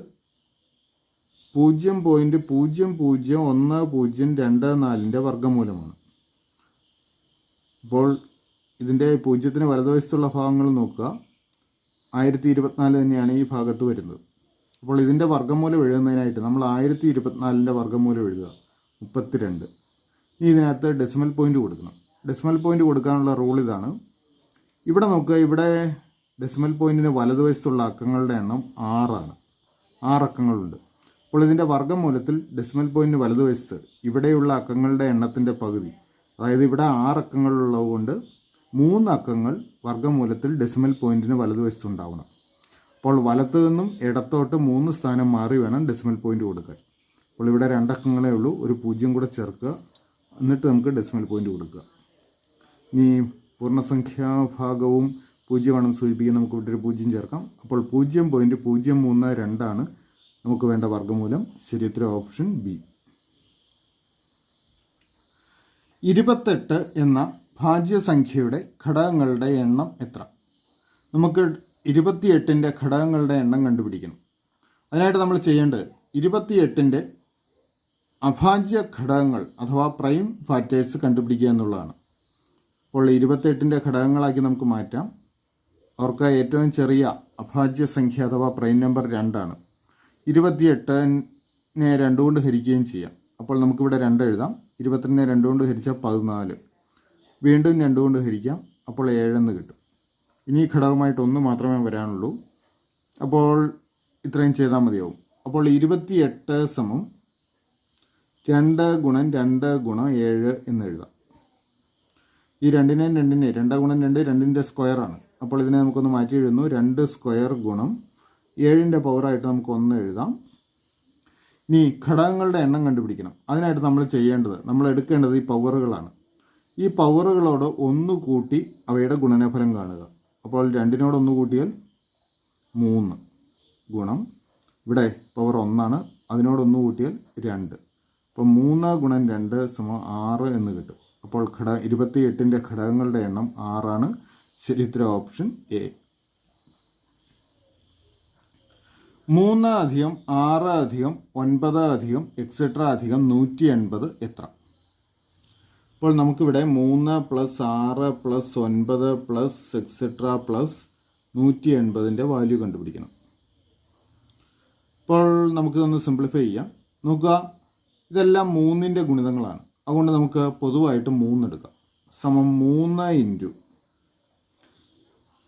0.001024ൻ്റെ വർഗ്ഗമൂലമാണ്. അപ്പോൾ ഇതിൻ്റെ 0ത്തിന് വലതുവശത്തുള്ള ഭാഗങ്ങൾ നോക്കുക. 1024 തന്നെയാണ് ഈ ഭാഗത്ത് വരുന്നത്. അപ്പോൾ ഇതിൻ്റെ വർഗ്ഗമൂലം എഴുതുന്നതിനായിട്ട് നമ്മൾ 1024ൻ്റെ വർഗ്ഗമൂലം എഴുതുക 32. ഇനി ഇതിനകത്ത് ഡെസിമൽ പോയിൻ്റ് കൊടുക്കണം. ഡെസിമൽ പോയിൻ്റ് കൊടുക്കാനുള്ള റൂൾ ഇതാണ്. ഇവിടെ നോക്കുക, ഇവിടെ ഡെസിമൽ പോയിൻറ്റിന് വലതുവശത്തുള്ള അക്കങ്ങളുടെ എണ്ണം 6 ആണ്. 6 അക്കങ്ങളുണ്ട്. അപ്പോൾ ഇതിൻ്റെ വർഗ്ഗമൂലത്തിൽ ഡെസിമൽ പോയിൻറ്റിന് വലതുവശത്ത് ഇവിടെയുള്ള അക്കങ്ങളുടെ എണ്ണത്തിൻ്റെ പകുതി, അതായത് ഇവിടെ 6 അക്കങ്ങളുള്ളത് കൊണ്ട് 3 അക്കങ്ങൾ വർഗ്ഗമൂലത്തിൽ ഡെസിമൽ പോയിൻറ്റിന് വലതുവശത്തുണ്ടാവണം. അപ്പോൾ വലത്തു നിന്നും ഇടത്തോട്ട് 3 സ്ഥാനം മാറി വേണം ഡെസിമൽ പോയിൻറ്റ് കൊടുക്കാൻ. അപ്പോൾ ഇവിടെ 2 അക്കങ്ങളേ ഉള്ളൂ, ഒരു 0 കൂടെ ചേർക്കുക, എന്നിട്ട് നമുക്ക് ഡെസിമൽ പോയിൻറ്റ് കൊടുക്കുക. ഇനി പൂർണ്ണസംഖ്യാഭാഗവും 0 ആണെന്ന് സൂചിപ്പിക്കാൻ നമുക്ക് ഇവിടെ ഒരു 0 ചേർക്കാം. അപ്പോൾ 0.032 ആണ് നമുക്ക് വേണ്ട വർഗ്ഗമൂലം. ശരിയുത്തരം ഓപ്ഷൻ ബി. 28 എന്ന ഭാജ്യസംഖ്യയുടെ ഘടകങ്ങളുടെ എണ്ണം എത്ര? നമുക്ക് 28ൻ്റെ ഘടകങ്ങളുടെ എണ്ണം കണ്ടുപിടിക്കണം. അതിനായിട്ട് നമ്മൾ ചെയ്യേണ്ടത് 28ൻ്റെ അഭാജ്യ ഘടകങ്ങൾ അഥവാ പ്രൈം ഫാക്ടേഴ്സ് കണ്ടുപിടിക്കുക എന്നുള്ളതാണ്. അപ്പോൾ 28ൻ്റെ ഘടകങ്ങളാക്കി നമുക്ക് മാറ്റാം. അവർക്ക് ഏറ്റവും ചെറിയ അഭാജ്യ സംഖ്യ അഥവാ പ്രൈം നമ്പർ 2 ആണ്. 28നെ 2 കൊണ്ട് ഹരിക്കുകയും ചെയ്യാം. അപ്പോൾ നമുക്കിവിടെ 2 എഴുതാം. 22നെ 2 കൊണ്ട് ഹരിച്ചാൽ 14. വീണ്ടും 2 കൊണ്ട് ഹരിക്കാം. അപ്പോൾ 7 എന്ന് കിട്ടും. ഇനി ഘടകമായിട്ട് 1 മാത്രമേ വരാനുള്ളൂ. അപ്പോൾ ഇത്രയും ചെയ്താൽ മതിയാവും. അപ്പോൾ 28 സമം 2 ഗുണം 2 ഗുണം 7 എന്ന് എഴുതാം. ഈ 2നെ 2 ഗുണം 2 2ൻ്റെ സ്ക്വയറാണ്. അപ്പോൾ ഇതിനെ നമുക്കൊന്ന് മാറ്റി എഴുതുന്നു. 2 സ്ക്വയർ ഗുണം 7ൻ്റെ പവറായിട്ട് നമുക്ക് 1 എഴുതാം. ഇനി ഘടകങ്ങളുടെ എണ്ണം കണ്ടുപിടിക്കണം. അതിനായിട്ട് നമ്മൾ ചെയ്യേണ്ടത്, നമ്മൾ എടുക്കേണ്ടത് ഈ പവറുകളാണ്. ഈ പവറുകളോട് 1 കൂട്ടി അവയുടെ ഗുണനഫലം കാണുക. അപ്പോൾ 2നോട് 1 കൂട്ടിയാൽ 3 ഗുണം ഇവിടെ പവർ 1 അതിനോട് 1 കൂട്ടിയാൽ 2. അപ്പോൾ 3 ഗുണം 2 സമം 6 എന്ന് കിട്ടും. അപ്പോൾ 28ൻ്റെ ഘടകങ്ങളുടെ എണ്ണം 6 ആണ്. ശരിയുത്തരം ഓപ്ഷൻ എ. 3 അധികം 6 അധികം 9 അധികം എക്സെട്ര അധികം 180 എത്ര? അപ്പോൾ നമുക്കിവിടെ 3 + 6 + 9 + എക്സെട്ര + 180ൻ്റെ വാല്യൂ കണ്ടുപിടിക്കണം. അപ്പോൾ നമുക്കിതൊന്ന് സിംപ്ലിഫൈ ചെയ്യാം. നോക്കുക, ഇതെല്ലാം 3ൻ്റെ ഗുണിതങ്ങളാണ്. അതുകൊണ്ട് നമുക്ക് പൊതുവായിട്ട് 3 എടുക്കാം. സമം 3 ഇൻറ്റു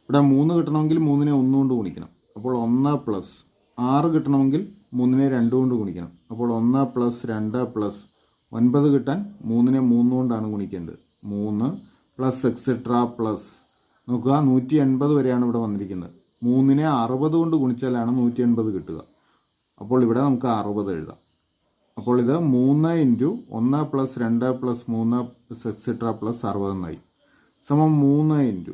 ഇവിടെ 3 കിട്ടണമെങ്കിൽ 3നെ 1 കൊണ്ട് ഗുണിക്കണം. അപ്പോൾ 1 + 6 കിട്ടണമെങ്കിൽ 3നെ 2 കൊണ്ട് ഗുണിക്കണം. അപ്പോൾ 1 + 2 + 9 കിട്ടാൻ 3നെ 3 കൊണ്ടാണ് ഗുണിക്കേണ്ടത്. 3 + എക്സെട്ര + നോക്കുക, 180 വരെയാണ് ഇവിടെ വന്നിരിക്കുന്നത്. 3നെ 60 കൊണ്ട് ഗുണിച്ചാലാണ് 180 കിട്ടുക. അപ്പോൾ ഇവിടെ നമുക്ക് 60 എഴുതാം. അപ്പോൾ ഇത് 3 ഇൻറ്റു 1 + 2 + 3 എക്സെട്ര + 60 എന്നായി. സമം 3 ഇൻറ്റു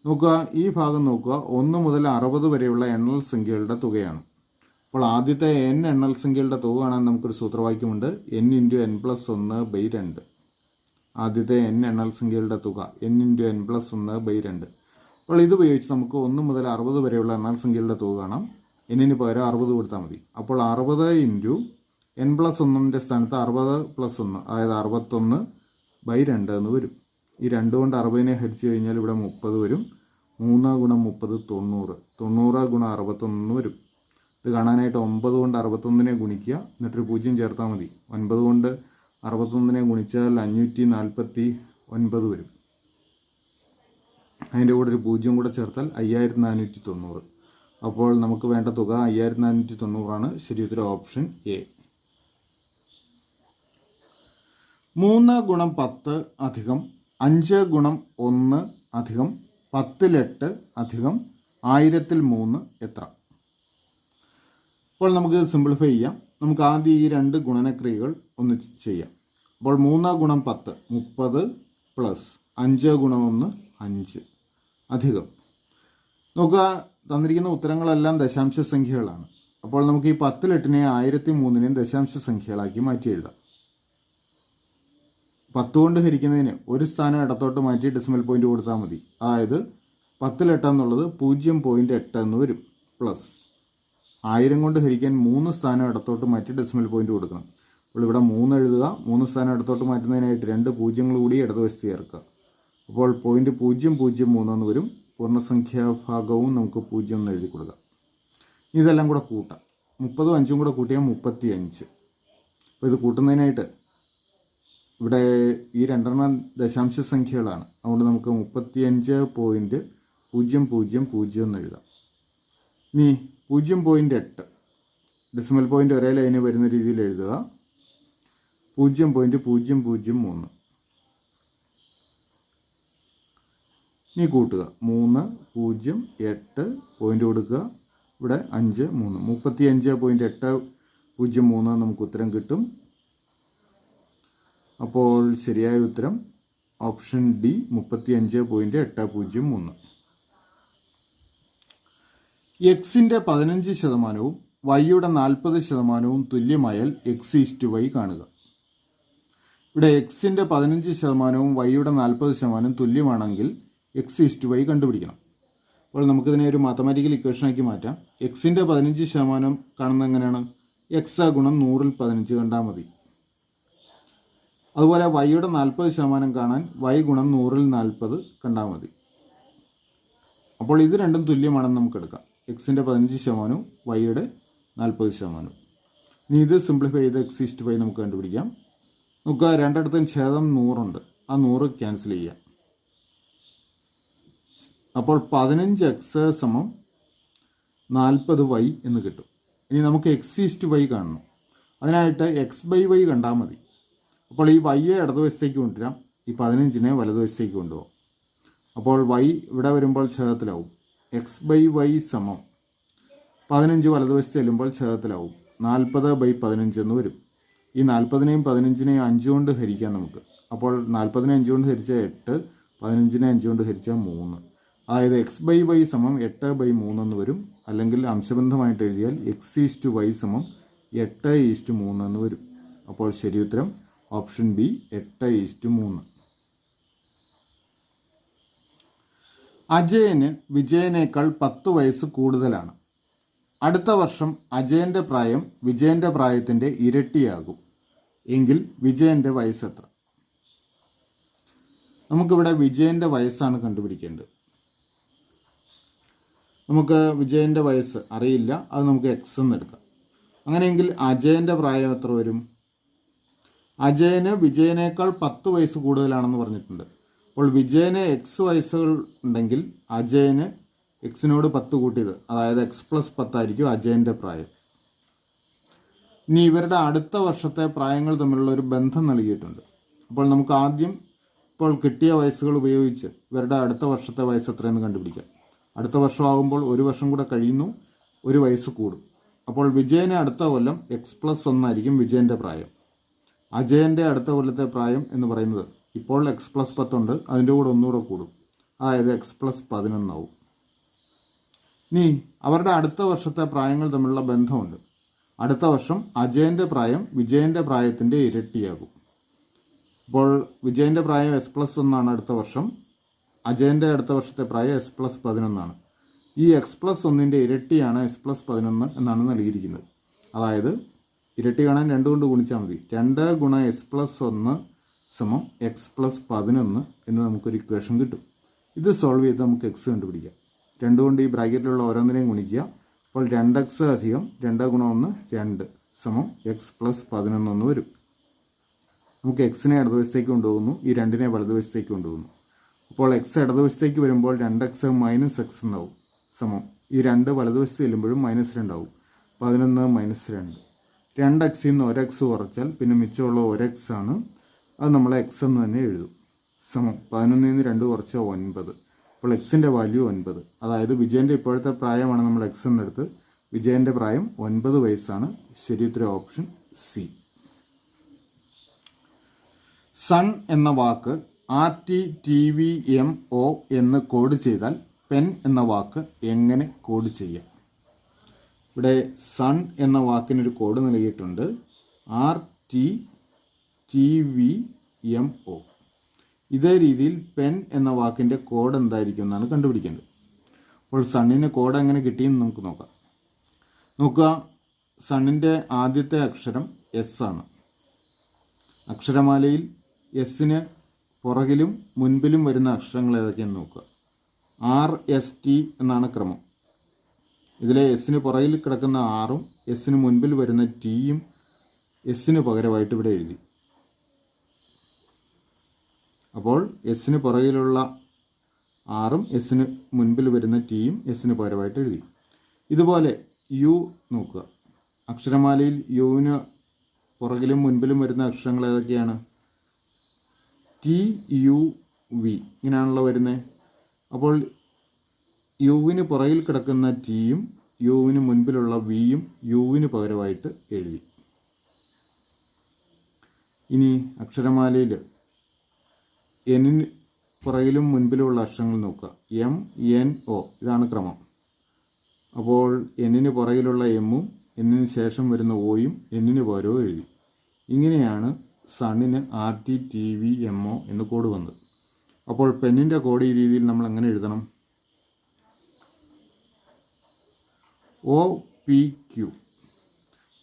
നോക്കുക, ഈ ഭാഗം നോക്കുക, 1 മുതൽ 60 വരെയുള്ള എണ്ണൽ സംഖ്യകളുടെ തുകയാണ്. അപ്പോൾ ആദ്യത്തെ n എണ്ണൽ സംഖ്യകളുടെ തുക കാണാൻ നമുക്കൊരു സൂത്രവാക്യമുണ്ട്. n × n+1/2. ആദ്യത്തെ n എണ്ണൽ സംഖ്യകളുടെ തുക n × n+1/2. അപ്പോൾ ഇത് ഉപയോഗിച്ച് നമുക്ക് 1 മുതൽ 60 വരെയുള്ള എണ്ണൽ സംഖ്യകളുടെ തുക കാണാം. n-ന് പകരം 60 കൊടുത്താൽ മതി. അപ്പോൾ 60 ഇൻറ്റു n+1ൻ്റെ സ്ഥാനത്ത് 60 + 1, അതായത് 61/2 എന്ന് വരും. ഈ 2 കൊണ്ട് 60നെ ഹരിച്ചു കഴിഞ്ഞാൽ ഇവിടെ 30 വരും. 3 ഗുണം 30 90. 90 ഗുണം 61 വരും. ഇത് കാണാനായിട്ട് 9 കൊണ്ട് 61നെ ഗുണിക്കുക, എന്നിട്ടൊരു 0 ചേർത്താൽ മതി. 9 കൊണ്ട് 61നെ ഗുണിച്ചാൽ 549 വരും. അതിൻ്റെ കൂടെ ഒരു 0 കൂടെ ചേർത്താൽ 5490. അപ്പോൾ നമുക്ക് വേണ്ട തുക 5490 ആണ്. ശരിയുത്തരം ഓപ്ഷൻ എ. 3 ഗുണം 10 അധികം 5 ഗുണം 1 അധികം 10-8 അധികം 1000-3 എത്ര? അപ്പോൾ നമുക്ക് സിംപ്ലിഫൈ ചെയ്യാം. നമുക്ക് ആദ്യം ഈ 2 ഗുണനക്രിയകൾ ഒന്ന് ചെയ്യാം. അപ്പോൾ 3 ഗുണം 10 30 പ്ലസ് 5 ഗുണം 1 5 അധികം. നോക്കുക, തന്നിരിക്കുന്ന ഉത്തരങ്ങളെല്ലാം ദശാംശ സംഖ്യകളാണ്. അപ്പോൾ നമുക്ക് ഈ 10-8നെ 1003നെയും ദശാംശ സംഖ്യകളാക്കി മാറ്റി എഴുതാം. 10 കൊണ്ട് ഹരിക്കുന്നതിന് ഒരു സ്ഥാനം ഇടത്തോട്ട് മാറ്റി ഡെസിമൽ പോയിന്റ് കൊടുത്താൽ മതി. അതായത് 10-8 എന്നുള്ളത് 0.8 എന്ന് വരും. പ്ലസ് 1000 കൊണ്ട് ഹരിക്കാൻ 3 സ്ഥാനം ഇടത്തോട്ട് മാറ്റി ഡെസിമൽ പോയിന്റ് കൊടുക്കണം. അപ്പോൾ ഇവിടെ 3 എഴുതുക. 3 സ്ഥാനം ഇടത്തോട്ട് മാറ്റുന്നതിനായിട്ട് 2 പൂജ്യങ്ങൾ കൂടി ഇടതുവശത്ത് ചേർക്കുക. അപ്പോൾ 0.003 എന്ന് വരും. പൂർണ്ണസംഖ്യാഭാഗവും നമുക്ക് 0 എന്ന് എഴുതി കൊടുക്കുക. ഇതെല്ലാം കൂടെ കൂട്ടാം. 30ഉം 5ഉം കൂടെ കൂട്ടിയാൽ 35. അപ്പോൾ ഇത് കൂട്ടുന്നതിനായിട്ട് ഇവിടെ ഈ 2 ദശാംശ സംഖ്യകളാണ്. അതുകൊണ്ട് നമുക്ക് 35.5 0.000 എന്ന് എഴുതാം. ഇനി 0.8 ഡെസിമൽ പോയിൻ്റ് ഒരേ ലൈന് വരുന്ന രീതിയിൽ എഴുതുക. 0.003. ഇനി കൂട്ടുക. 3, 0, 8 പോയിൻ്റ് കൊടുക്കുക. ഇവിടെ 5, 3 35.803 നമുക്ക് ഉത്തരം കിട്ടും. അപ്പോൾ ശരിയായ ഉത്തരം ഓപ്ഷൻ ഡി 35.803. എക്സിൻ്റെ 15% വൈയുടെ 40% തുല്യമായാൽ x/y കാണുക. ഇവിടെ എക്സിൻ്റെ 15% വൈയുടെ 40% തുല്യമാണെങ്കിൽ x/y കണ്ടുപിടിക്കണം. അപ്പോൾ നമുക്കിതിനെ ഒരു മാത്തമാറ്റിക്കൽ ഇക്വേഷനാക്കി മാറ്റാം. എക്സിൻ്റെ 15% കാണുന്നത് എങ്ങനെയാണ്? എക്സ് ഗുണം 100ൽ 15 കണ്ടാൽ മതി. അതുപോലെ വൈയുടെ 40% കാണാൻ വൈ ഗുണം 100ൽ 40 കണ്ടാൽ മതി. അപ്പോൾ ഇത് രണ്ടും തുല്യമാണെന്ന് നമുക്ക് എടുക്കാം. എക്സിൻ്റെ 15% വൈയുടെ 40%. ഇനി ഇത് സിംപ്ലിഫൈ ചെയ്ത് x/y നമുക്ക് കണ്ടുപിടിക്കാം. നമുക്ക് രണ്ടിടത്തും ഛേദം 100 ഉണ്ട്. ആ 100 ക്യാൻസൽ ചെയ്യാം. അപ്പോൾ 15x = 40y എന്ന് കിട്ടും. ഇനി നമുക്ക് x/y കാണണം. അതിനായിട്ട് x/y കണ്ടാൽ മതി. അപ്പോൾ ഈ വൈയെ ഇടതുവശത്തേക്ക് കൊണ്ടുവരാം, ഈ 15നെ വലതുവശത്തേക്ക് കൊണ്ടുപോകാം. അപ്പോൾ y ഇവിടെ വരുമ്പോൾ ഛേദത്തിലാവും. x/y = 15 വലതുവശത്ത് ചെല്ലുമ്പോൾ ഛേദത്തിലാവും. 40/15 എന്ന് വരും. ഈ 40നെയും 15നെയും 5 കൊണ്ട് ഹരിക്കാം നമുക്ക്. അപ്പോൾ 40നെ 5 കൊണ്ട് ഹരിച്ചാൽ 8, 15നെ 5 കൊണ്ട് ഹരിച്ചാൽ 3. അതായത് x/y = 8/3 എന്ന് വരും. അല്ലെങ്കിൽ അംശബന്ധമായിട്ട് എഴുതിയാൽ x/y = 8/3 എന്ന് വരും. അപ്പോൾ ശരി ഉത്തരം ഓപ്ഷൻ ബി 8/3. അജയന് വിജയനേക്കാൾ 10 വയസ്സ് കൂടുതലാണ്. അടുത്ത വർഷം അജയൻ്റെ പ്രായം വിജയൻ്റെ പ്രായത്തിൻ്റെ ഇരട്ടിയാകും എങ്കിൽ വിജയൻ്റെ വയസ്സ് എത്ര? നമുക്കിവിടെ വിജയൻ്റെ വയസ്സാണ് കണ്ടുപിടിക്കേണ്ടത്. നമുക്ക് വിജയൻ്റെ വയസ്സ് അറിയില്ല, അത് നമുക്ക് എക്സ് എന്ന് എടുക്കാം. അങ്ങനെയെങ്കിൽ അജയൻ്റെ പ്രായം എത്ര വരും? അജയന് വിജയനേക്കാൾ 10 വയസ്സ് കൂടുതലാണെന്ന് പറഞ്ഞിട്ടുണ്ട്. അപ്പോൾ വിജയന് എക്സ് വയസ്സുകൾ ഉണ്ടെങ്കിൽ അജയന് എക്സിനോട് 10 കൂട്ടിയത്, അതായത് x+10 ആയിരിക്കും അജയൻ്റെ പ്രായം. ഇനി ഇവരുടെ അടുത്ത വർഷത്തെ പ്രായങ്ങൾ തമ്മിലുള്ള ഒരു ബന്ധം നൽകിയിട്ടുണ്ട്. അപ്പോൾ നമുക്ക് ആദ്യം ഇപ്പോൾ കിട്ടിയ വയസ്സുകൾ ഉപയോഗിച്ച് ഇവരുടെ അടുത്ത വർഷത്തെ വയസ്സ് എത്രയെന്ന് കണ്ടുപിടിക്കാം. അടുത്ത വർഷമാകുമ്പോൾ ഒരു വർഷം കൂടെ കഴിയുന്നു, ഒരു വയസ്സ് കൂടും. അപ്പോൾ വിജയന് അടുത്ത കൊല്ലം x+1 ആയിരിക്കും വിജയൻ്റെ പ്രായം. അജയൻ്റെ അടുത്ത കൊല്ലത്തെ പ്രായം എന്ന് പറയുന്നത് ഇപ്പോൾ x+10 ഉണ്ട്, അതിൻ്റെ കൂടെ ഒന്നുകൂടെ കൂടും, അതായത് x+11 ആവും. ഇനി അവരുടെ അടുത്ത വർഷത്തെ പ്രായങ്ങൾ തമ്മിലുള്ള ബന്ധമുണ്ട്. അടുത്ത വർഷം അജയൻ്റെ പ്രായം വിജയൻ്റെ പ്രായത്തിൻ്റെ ഇരട്ടിയാകും. അപ്പോൾ വിജയൻ്റെ പ്രായം x+1 അടുത്ത വർഷം, അജയൻ്റെ അടുത്ത വർഷത്തെ പ്രായം x+11. ഈ x+1ൻ്റെ ഇരട്ടിയാണ് x+11 എന്നാണ് നൽകിയിരിക്കുന്നത്. അതായത് ഇരട്ടി കാണാൻ 2 കൊണ്ട് ഗുണിച്ചാൽ മതി. 2 × x+1 = x+11 എന്ന് നമുക്കൊരു ഇക്വേഷൻ കിട്ടും. ഇത് സോൾവ് ചെയ്ത് നമുക്ക് എക്സ് കണ്ടുപിടിക്കാം. 2 കൊണ്ട് ഈ ബ്രാക്കറ്റിലുള്ള ഓരോന്നിനെയും ഗുണിക്കുക. അപ്പോൾ 2x + 2 × 1 2 x+11 എന്ന് വരും. നമുക്ക് എക്സിനെ ഇടതുവശത്തേക്ക് കൊണ്ടുപോകുന്നു, ഈ 2നെ വലതുവശത്തേക്ക് കൊണ്ടുപോകുന്നു. അപ്പോൾ എക്സ് ഇടതുവശത്തേക്ക് വരുമ്പോൾ 2x - x എന്നാവും. ഈ 2 വലതുവശത്ത് ചെല്ലുമ്പോഴും -2 ആവും. 11 - 2. 2x നിന്ന് 1x കുറച്ചാൽ പിന്നെ മിച്ചമുള്ള 1x ആണ്. അത് നമ്മൾ എക്സ് എന്ന് തന്നെ എഴുതും. 11 നിന്ന് 2 കുറച്ചാൽ 9. അപ്പോൾ എക്സിൻ്റെ വാല്യൂ 9. അതായത് വിജയൻ്റെ ഇപ്പോഴത്തെ പ്രായമാണ് നമ്മൾ എക്സ് എന്നെടുത്ത്. വിജയൻ്റെ പ്രായം 9 വയസ്സാണ്. ശരിയുത്തരം ഓപ്ഷൻ സി. സൺ എന്ന വാക്ക് RTTVMO എന്ന് കോഡ് ചെയ്താൽ പെൻ എന്ന വാക്ക് എങ്ങനെ കോഡ് ചെയ്യാം? ഇവിടെ സൺ എന്ന വാക്കിനൊരു കോഡ് നൽകിയിട്ടുണ്ട്, RTTVMO. ഇതേ രീതിയിൽ പെൻ എന്ന വാക്കിൻ്റെ കോഡ് എന്തായിരിക്കും എന്നാണ് കണ്ടുപിടിക്കേണ്ടത്. അപ്പോൾ സണ്ണിന് കോഡ് എങ്ങനെ കിട്ടിയെന്ന് നമുക്ക് നോക്കാം. നോക്കുക, സണ്ണിൻ്റെ ആദ്യത്തെ അക്ഷരം എസ് ആണ്. അക്ഷരമാലയിൽ എസ്സിന് പുറകിലും മുൻപിലും വരുന്ന അക്ഷരങ്ങൾ ഏതൊക്കെയെന്ന് നോക്കുക. RST എന്നാണ് ക്രമം. ഇതിലെ എസ്സിന് പുറകിൽ കിടക്കുന്ന ആറും എസ്സിന് മുൻപിൽ വരുന്ന ടിയും എസ്സിന് പകരമായിട്ട് ഇവിടെ എഴുതി. അപ്പോൾ എസ്സിന് പുറകിലുള്ള ആറും എസ്സിന് മുൻപിൽ വരുന്ന ടിയും എസ്സിന് പകരമായിട്ട് എഴുതി. ഇതുപോലെ യു നോക്കുക. അക്ഷരമാലയിൽ യുവിന് പുറകിലും മുൻപിലും വരുന്ന അക്ഷരങ്ങൾ ഏതൊക്കെയാണ്? ടി യു വി ഇങ്ങനെയാണല്ലോ വരുന്നത്. അപ്പോൾ യുവിന് പുറകിൽ കിടക്കുന്ന ടിയും യുവിന് മുൻപിലുള്ള വിയും യുവിന് പകരമായിട്ട് എഴുതി. ഇനി അക്ഷരമാലയിൽ എന്നിന് പുറകിലും മുൻപിലുള്ള അക്ഷരങ്ങൾ നോക്കുക. എം, എൻ, ഒ ഇതാണ് ക്രമം. അപ്പോൾ എന്നിന് പുറകിലുള്ള എമ്മും എന്നിന് ശേഷം വരുന്ന ഒയും എന്നിന് പകരവും എഴുതി. ഇങ്ങനെയാണ് സണ്ണിന് RTTVMO എന്ന് കോഡ് വന്നത്. അപ്പോൾ പെന്നിൻ്റെ കോഡ് ഈ രീതിയിൽ നമ്മൾ എങ്ങനെ എഴുതണം? OPQ.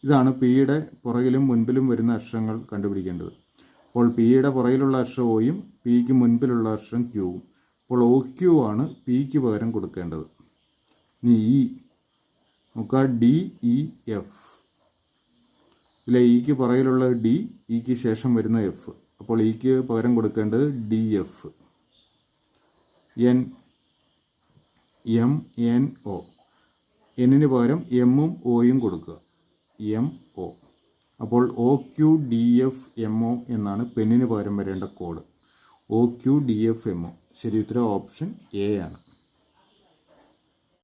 ഇതാണ് പിയുടെ പുറകിലും മുൻപിലും വരുന്ന അക്ഷരങ്ങൾ കണ്ടുപിടിക്കേണ്ടത്. അപ്പോൾ പിയുടെ പുറകിലുള്ള അക്ഷരം ഒയും പിക്ക് മുൻപിലുള്ള അക്ഷരം ക്യൂവും. അപ്പോൾ OQ ആണ് പിക്ക് പകരം കൊടുക്കേണ്ടത്. ഇനി ഇ നോക്കുക. DEF. ഇതിലെ ഇക്ക് പുറകിലുള്ള ഡി, ഇക്ക് ശേഷം വരുന്ന എഫ്. അപ്പോൾ ഇക്ക് പകരം കൊടുക്കേണ്ടത് DF. N, MNO. എന്നിന് പകരം എമ്മും ഒയും കൊടുക്കുക. MO. അപ്പോൾ OQDFMO എന്നാണ് പെന്നിന് പകരം വരേണ്ട കോഡ്. OQDFMO. ശരി ഉത്തരം ഓപ്ഷൻ എ ആണ്.